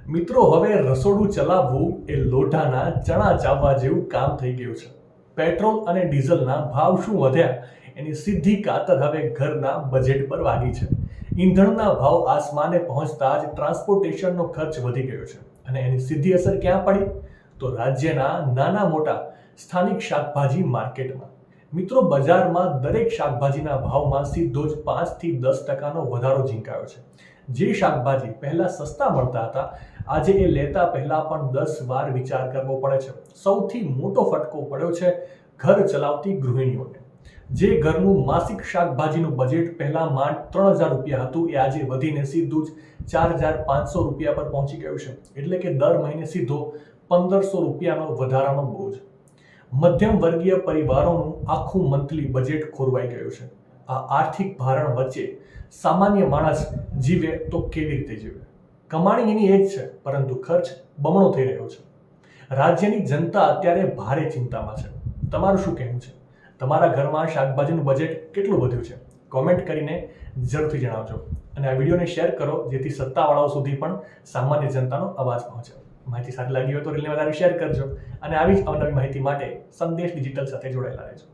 મિત્રો હવે રસોડું ચલાવવું એ લોઢાના ચણા ચાવવા જેવું કામ થઈ ગયું છે. પેટ્રોલ અને ડીઝલના ભાવ શું વધ્યા એની સીધી કાતર હવે ઘરના બજેટ પર વાગી છે. ઈંધણના ભાવ આસમાને પહોંચતા જ ટ્રાન્સપોર્ટેશનનો ખર્ચ વધી ગયો છે અને એની સીધી અસર ક્યાં પડી? તો રાજ્યના નાના મોટા સ્થાનિક શાકભાજી માર્કેટમાં. મિત્રો, બજારમાં દરેક શાકભાજીના ભાવમાં સીધો જ 5 થી 10% વધારો ઝીંકાયો છે. જે શાકભાજી પહેલા સસ્તા મળતા હતા, આજે એ લેતા પહેલા પણ 10 વાર વિચાર કરવો પડે છે. સૌથી મોટો ફટકો પડ્યો છે ઘર ચલાવતી ગૃહિણીઓને. જે ઘરનું માસિક શાકભાજીનું બજેટ પહેલા માંડ 3000 રૂપિયા હતું, એ આજે વધીને સીધું જ 4500 રૂપિયા પર પહોંચી ગયું છે. એટલે કે દર મહિને સીધો 1500 રૂપિયાનો વધારાનો બોજ. મધ્યમ વર્ગીય પરિવારોનું આખું મંથલી બજેટ ખોરવાઈ ગયું છે. આ આર્થિક ભારણ વચ્ચે સામાન્ય માણસ જીવે તો કેવી રીતે જીવે? કમાણી એની એ જ છે, પરંતુ ખર્ચ બમણો થઈ રહ્યો છે. રાજ્યની જનતા અત્યારે ભારે ચિંતામાં છે. તમારું શું કહેવું છે? તમારા ઘરમાં શાકભાજીનું બજેટ કેટલું વધ્યું છે? કોમેન્ટ કરીને જરૂરથી જણાવજો અને આ વિડીયોને શેર કરો, જેથી સત્તાવાળાઓ સુધી પણ સામાન્ય જનતાનો અવાજ પહોંચે. માહિતી સારી લાગી હોય તો રીલને વધારે શેર કરજો અને આવી જ અવનવી માહિતી માટે સંદેશ ડિજિટલ સાથે જોડાયેલા રહેજો.